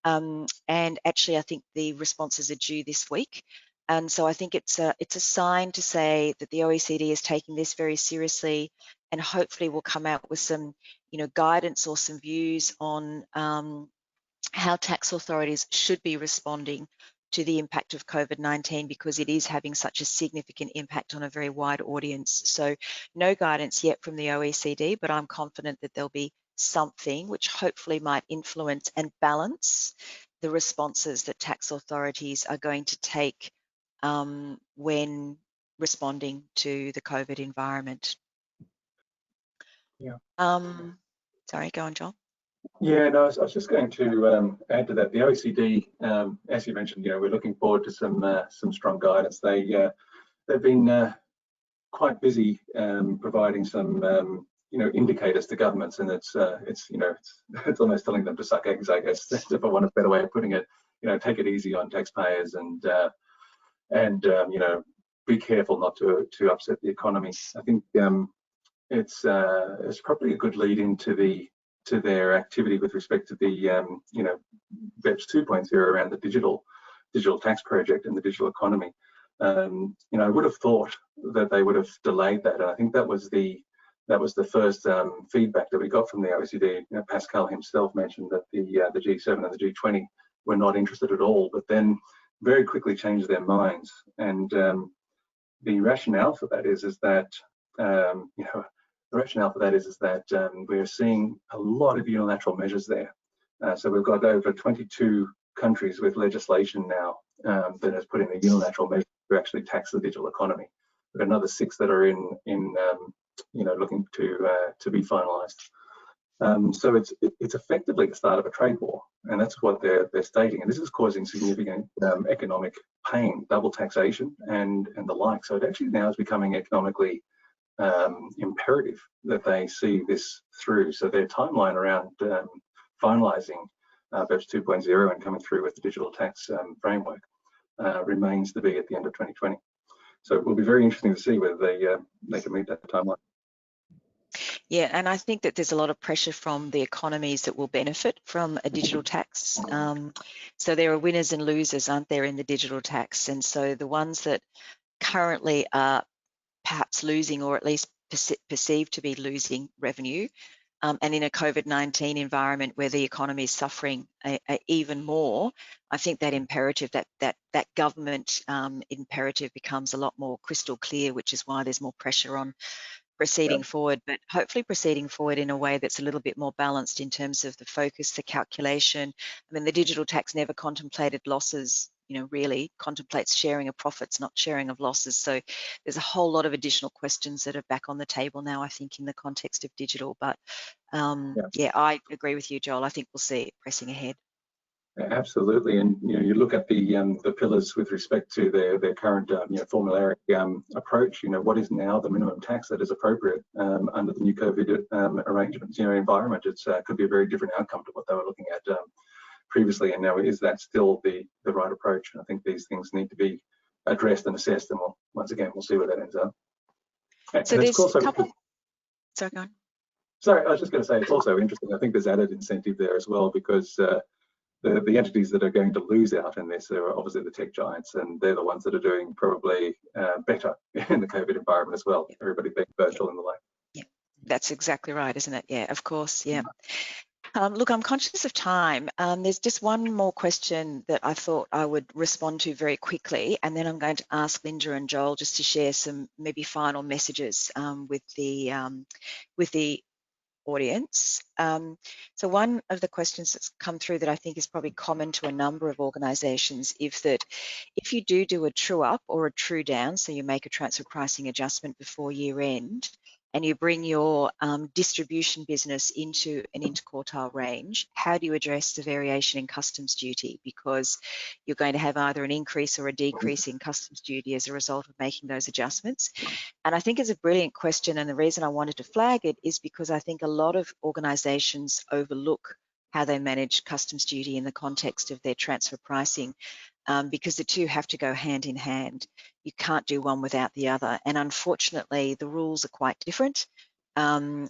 And actually, I think the responses are due this week. And so I think it's a sign to say that the OECD is taking this very seriously, and hopefully will come out with some, guidance or some views on how tax authorities should be responding to the impact of COVID-19, because it is having such a significant impact on a very wide audience. So no guidance yet from the OECD, but I'm confident that there'll be something which hopefully might influence and balance the responses that tax authorities are going to take when responding to the COVID environment. Yeah. Sorry, go on, Joel. Yeah, no, I was just going to add to that. The OECD, as you mentioned, we're looking forward to some strong guidance. They've been quite busy providing some indicators to governments, and it's almost telling them to suck eggs, I guess, if I want a better way of putting it. Take it easy on taxpayers and be careful not to upset the economy. I think it's probably a good lead into their activity with respect to the BEPS 2.0 around the digital tax project and the digital economy. I would have thought that they would have delayed that, and I think that was the first feedback that we got from the OECD. Pascal himself mentioned that the G7 and the G20 were not interested at all, but then very quickly changed their minds. And the rationale for that is that we're seeing a lot of unilateral measures there. So we've got over 22 countries with legislation now that has put in a unilateral measure to actually tax the digital economy. We've got another 6 that are in looking to be finalised. So it's effectively the start of a trade war, and that's what they're stating. And this is causing significant economic pain, double taxation, and the like. So it actually now is becoming economically imperative that they see this through. So their timeline around finalising BEPS 2.0 and coming through with the digital tax framework remains to be at the end of 2020. So it will be very interesting to see whether they can meet that timeline. Yeah, and I think that there's a lot of pressure from the economies that will benefit from a digital tax. So there are winners and losers, aren't there, in the digital tax? And so the ones that currently are perhaps losing, or at least perceived to be losing revenue, and in a COVID-19 environment where the economy is suffering even more, I think that imperative, that government imperative becomes a lot more crystal clear, which is why there's more pressure on proceeding forward, but hopefully proceeding forward in a way that's a little bit more balanced in terms of the focus, the calculation. I mean, the digital tax never contemplated losses, really contemplates sharing of profits, not sharing of losses. So there's a whole lot of additional questions that are back on the table now, I think, in the context of digital. But yeah, I agree with you, Joel. I think we'll see it pressing ahead. Absolutely, and you look at the pillars with respect to their current formulaic approach. What is now the minimum tax that is appropriate under the new COVID arrangements? Environment. It could be a very different outcome to what they were looking at previously, and now is that still the right approach? And I think these things need to be addressed and assessed, and once again we'll see where that ends up. So there's a couple. Sorry, go on. Sorry, I was just going to say it's also interesting. I think there's added incentive there as well, because the entities that are going to lose out in this are obviously the tech giants, and they're the ones that are doing probably better in the COVID environment as well. Everybody being virtual and the like. Yeah, that's exactly right, isn't it? Yeah, of course. Yeah. Look, I'm conscious of time. There's just one more question that I thought I would respond to very quickly, and then I'm going to ask Linda and Joel just to share some maybe final messages with the audience. So one of the questions that's come through that I think is probably common to a number of organisations is that if you do a true up or a true down, so you make a transfer pricing adjustment before year end, and you bring your distribution business into an interquartile range, how do you address the variation in customs duty? Because you're going to have either an increase or a decrease in customs duty as a result of making those adjustments. And I think it's a brilliant question, and the reason I wanted to flag it is because I think a lot of organisations overlook how they manage customs duty in the context of their transfer pricing, because the two have to go hand in hand. You can't do one without the other, and unfortunately the rules are quite different.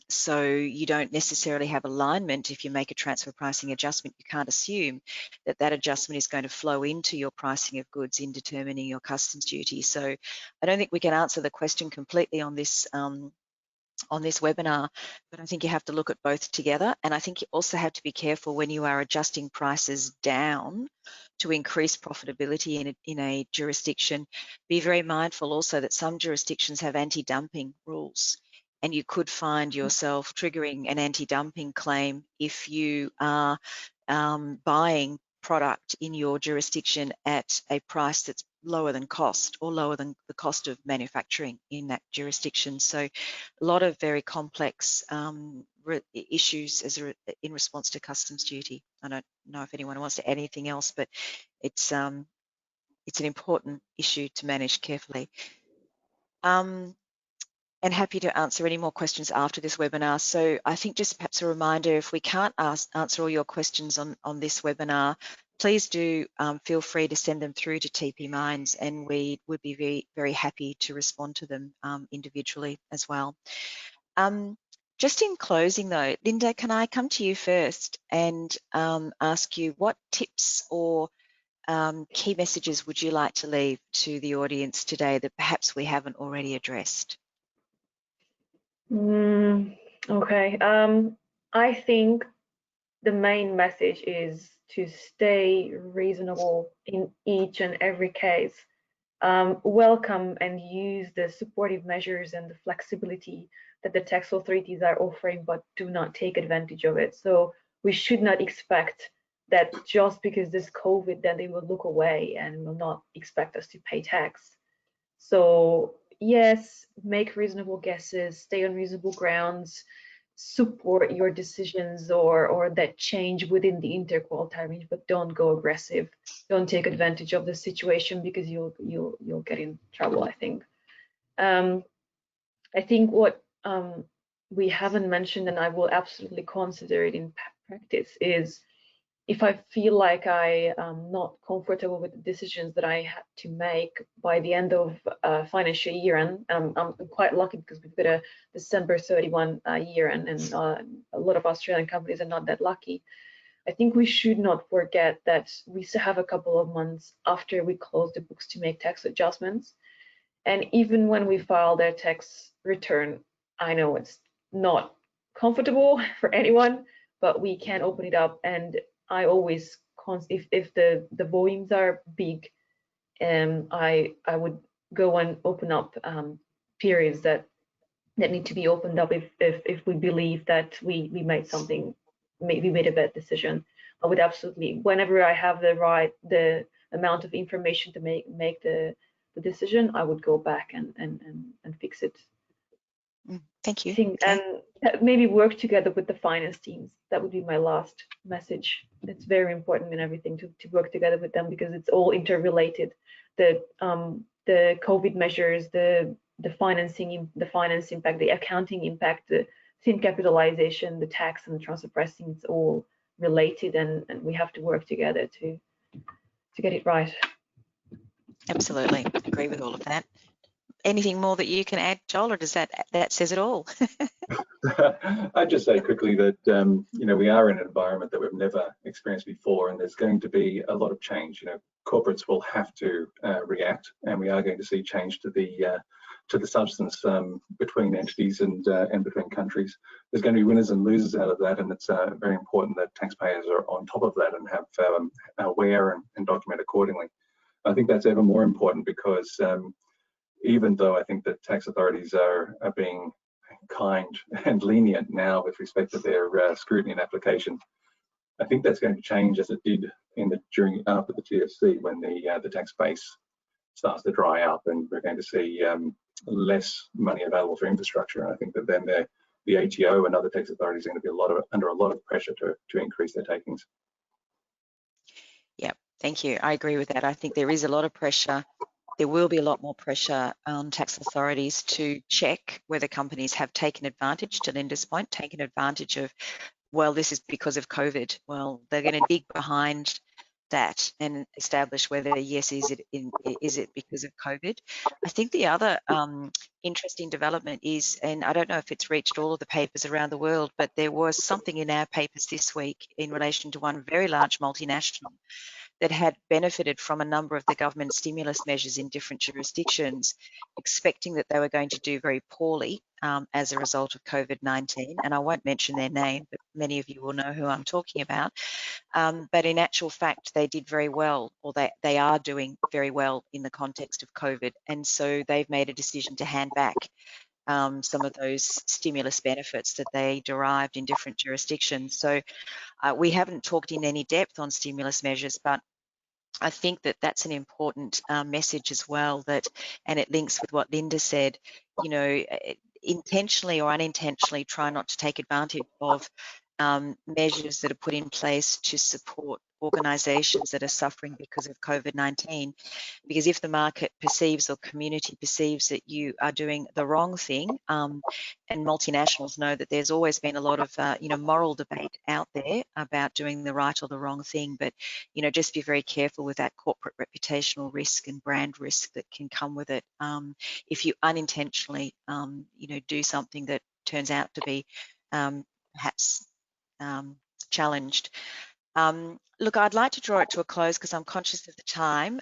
So you don't necessarily have alignment. If you make a transfer pricing adjustment, you can't assume that that adjustment is going to flow into your pricing of goods in determining your customs duty. So I don't think we can answer the question completely on this webinar, but I think you have to look at both together. And I think you also have to be careful when you are adjusting prices down to increase profitability in a jurisdiction. Be very mindful also that some jurisdictions have anti-dumping rules, and you could find yourself triggering an anti-dumping claim if you are buying product in your jurisdiction at a price that's lower than cost or lower than the cost of manufacturing in that jurisdiction. So a lot of very complex issues in response to customs duty. I don't know if anyone wants to add anything else, but it's an important issue to manage carefully. And happy to answer any more questions after this webinar. So I think just perhaps a reminder, if we can't answer all your questions on this webinar, please do feel free to send them through to TP Minds, and we would be very, very happy to respond to them individually as well. Just in closing though, Linda, can I come to you first and ask you what tips or key messages would you like to leave to the audience today that perhaps we haven't already addressed? Okay. I think the main message is to stay reasonable in each and every case. Welcome and use the supportive measures and the flexibility that the tax authorities are offering, but do not take advantage of it. So we should not expect that just because there's COVID, then they will look away and will not expect us to pay tax. So yes, make reasonable guesses, stay on reasonable grounds, support your decisions or that change within the interquartile range, but don't go aggressive. Don't take advantage of the situation because you'll get in trouble, I think. I think what we haven't mentioned, and I will absolutely consider it in practice, is if I feel like I am not comfortable with the decisions that I had to make by the end of financial year, and I'm quite lucky because we've got a December 31 year, and a lot of Australian companies are not that lucky. I think we should not forget that we still have a couple of months after we close the books to make tax adjustments. And even when we file their tax return, I know it's not comfortable for anyone, but we can open it up. And I always, if the volumes are big, I would go and open up periods that need to be opened up if we believe that we made something, we made a bad decision. I would absolutely, whenever I have the amount of information to make the decision, I would go back and fix it. Thank you. Okay. And maybe work together with the finance teams. That would be my last message. It's very important in everything to work together with them because it's all interrelated. The COVID measures, the financing impact, the accounting impact, the thin capitalization, the tax and the transfer pricing, it's all related, and we have to work together to get it right. Absolutely, agree with all of that. Anything more that you can add, Joel, or does that says it all? I'd just say quickly that we are in an environment that we've never experienced before, and there's going to be a lot of change. Corporates will have to react, and we are going to see change to the substance between entities and between countries. There's going to be winners and losers out of that, and it's very important that taxpayers are on top of that and have aware and document accordingly. I think that's ever more important because even though I think that tax authorities are being kind and lenient now with respect to their scrutiny and application. I think that's going to change as it did after the GFC, when the tax base starts to dry up, and we're going to see less money available for infrastructure. And I think that then the ATO and other tax authorities are going to be under a lot of pressure to increase their takings. Yeah, thank you. I agree with that. I think there is a lot of pressure. There will be a lot more pressure on tax authorities to check whether companies have taken advantage, to Linda's point, taken advantage of, well, this is because of COVID. Well, they're going to dig behind that and establish whether, yes, is it because of COVID? I think the other interesting development is, and I don't know if it's reached all of the papers around the world, but there was something in our papers this week in relation to one very large multinational that had benefited from a number of the government stimulus measures in different jurisdictions, expecting that they were going to do very poorly as a result of COVID-19. And I won't mention their name, but many of you will know who I'm talking about. But in actual fact, they did very well, or they are doing very well in the context of COVID. And so they've made a decision to hand back some of those stimulus benefits that they derived in different jurisdictions. So we haven't talked in any depth on stimulus measures, but I think that that's an important message as well, and it links with what Linda said, you know, intentionally or unintentionally try not to take advantage of measures that are put in place to support organisations that are suffering because of COVID-19. Because if the market perceives or community perceives that you are doing the wrong thing, and multinationals know that there's always been a lot of moral debate out there about doing the right or the wrong thing, but just be very careful with that corporate reputational risk and brand risk that can come with it if you unintentionally do something that turns out to be perhaps challenged. Look, I'd like to draw it to a close because I'm conscious of the time.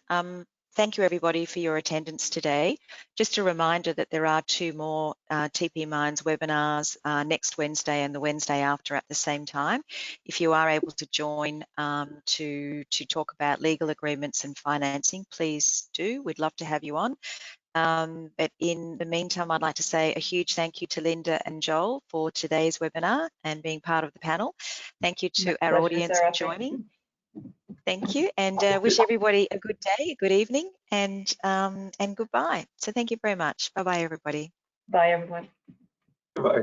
Thank you, everybody, for your attendance today. Just a reminder that there are 2 more TP Minds webinars next Wednesday and the Wednesday after at the same time. If you are able to join to talk about legal agreements and financing, please do. We'd love to have you on. But in the meantime, I'd like to say a huge thank you to Linda and Joel for today's webinar and being part of the panel. Thank you to our audience for joining. Thank you, and wish everybody a good day, a good evening, and goodbye. So thank you very much. Bye-bye, everybody. Bye, everyone. Goodbye.